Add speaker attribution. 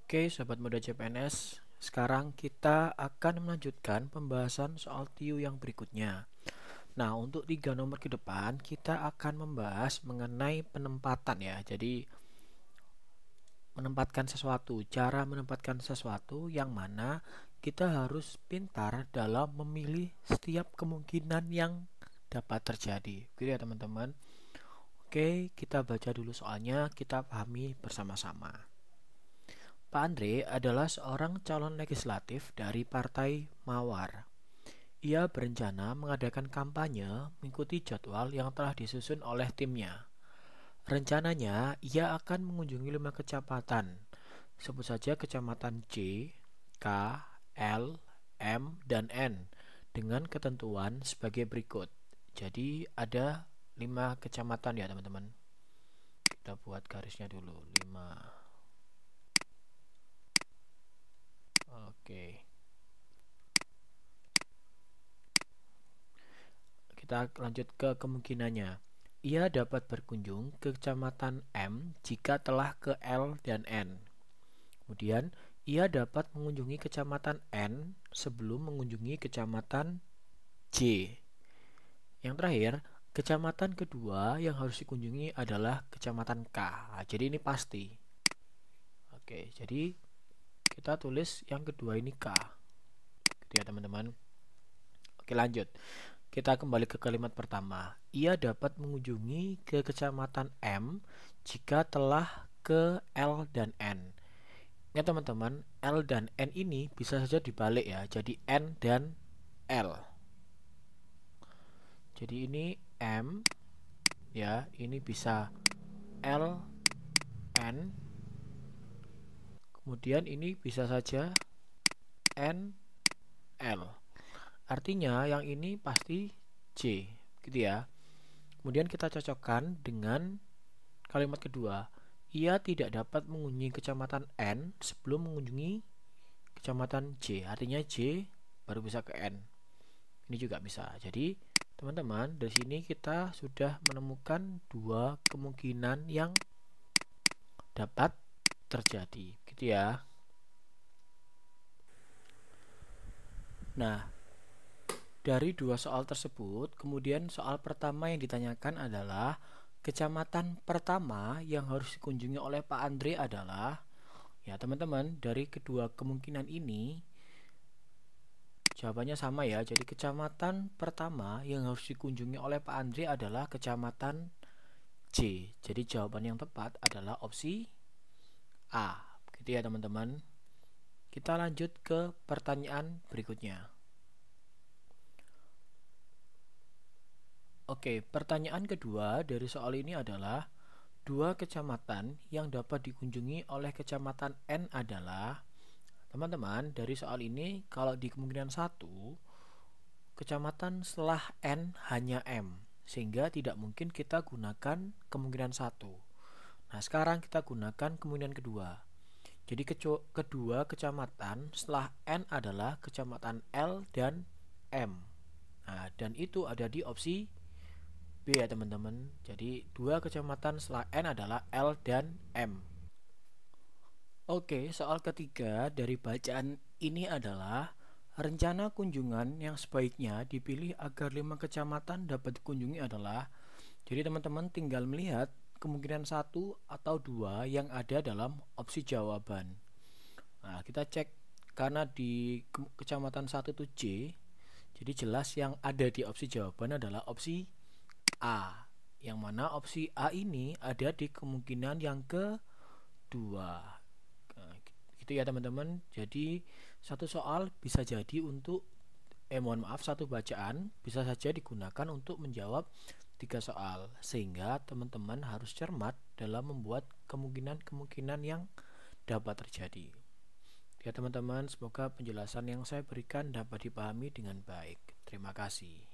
Speaker 1: Oke, Sobat Muda CPNS, sekarang kita akan melanjutkan pembahasan soal TIU yang berikutnya. Nah, untuk 3 nomor ke depan, kita akan membahas mengenai penempatan ya. Jadi, menempatkan sesuatu, cara menempatkan sesuatu yang mana kita harus pintar dalam memilih setiap kemungkinan yang dapat terjadi. Gitu ya, teman-teman. Oke, kita baca dulu soalnya, kita pahami bersama-sama. Pak Andre adalah seorang calon legislatif dari Partai Mawar. Ia berencana mengadakan kampanye mengikuti jadwal yang telah disusun oleh timnya. Rencananya, ia akan mengunjungi 5 kecamatan. Sebut saja kecamatan C, K, L, M, dan N dengan ketentuan sebagai berikut. Jadi ada 5 kecamatan ya teman-teman. Kita buat garisnya dulu 5. Oke. Kita lanjut ke kemungkinannya. Ia dapat berkunjung ke Kecamatan M jika telah ke L dan N. Kemudian, ia dapat mengunjungi Kecamatan N sebelum mengunjungi Kecamatan J. Yang terakhir, kecamatan kedua yang harus dikunjungi adalah Kecamatan K. Nah, jadi ini pasti. Oke, jadi kita tulis yang kedua ini K. Gitu ya teman-teman. Oke, lanjut. Kita kembali ke kalimat pertama. Ia dapat mengunjungi ke Kecamatan M jika telah ke L dan N. Ya teman-teman, L dan N ini bisa saja dibalik ya, jadi N dan L. Jadi ini M, ya, ini bisa L, N. Kemudian ini bisa saja N, L. Artinya yang ini pasti C, gitu ya. Kemudian kita cocokkan dengan kalimat kedua. Ia tidak dapat mengunjungi kecamatan N sebelum mengunjungi kecamatan J. Artinya J baru bisa ke N. Ini juga bisa. Jadi, teman-teman, dari sini kita sudah menemukan 2 kemungkinan yang dapat terjadi, gitu ya. Nah, dari 2 soal tersebut, kemudian soal pertama yang ditanyakan adalah kecamatan pertama yang harus dikunjungi oleh Pak Andre adalah, ya teman-teman, dari kedua kemungkinan ini jawabannya sama ya. Jadi kecamatan pertama yang harus dikunjungi oleh Pak Andre adalah kecamatan C. Jadi jawaban yang tepat adalah opsi A. Gitu ya teman-teman. Kita lanjut ke pertanyaan berikutnya. Oke, pertanyaan kedua dari soal ini adalah 2 kecamatan yang dapat dikunjungi oleh kecamatan N adalah, teman-teman, dari soal ini kalau di kemungkinan 1, kecamatan setelah N hanya M, sehingga tidak mungkin kita gunakan kemungkinan 1. Nah, sekarang kita gunakan kemungkinan kedua. Jadi kedua kecamatan setelah N adalah kecamatan L dan M. Nah, dan itu ada di opsi B ya teman-teman. Jadi 2 kecamatan setelah N adalah L dan M. Oke, soal ketiga dari bacaan ini adalah rencana kunjungan yang sebaiknya dipilih agar 5 kecamatan dapat dikunjungi adalah. Jadi teman-teman tinggal melihat kemungkinan 1 atau 2 yang ada dalam opsi jawaban. Nah, kita cek karena di kecamatan 1 itu J, jadi jelas yang ada di opsi jawaban adalah opsi A, yang mana opsi A ini ada di kemungkinan yang kedua. Nah, gitu ya teman-teman. Jadi satu soal bisa jadi untuk satu bacaan bisa saja digunakan untuk menjawab 3 soal, sehingga teman-teman harus cermat dalam membuat kemungkinan-kemungkinan yang dapat terjadi. Ya teman-teman, semoga penjelasan yang saya berikan dapat dipahami dengan baik. Terima kasih.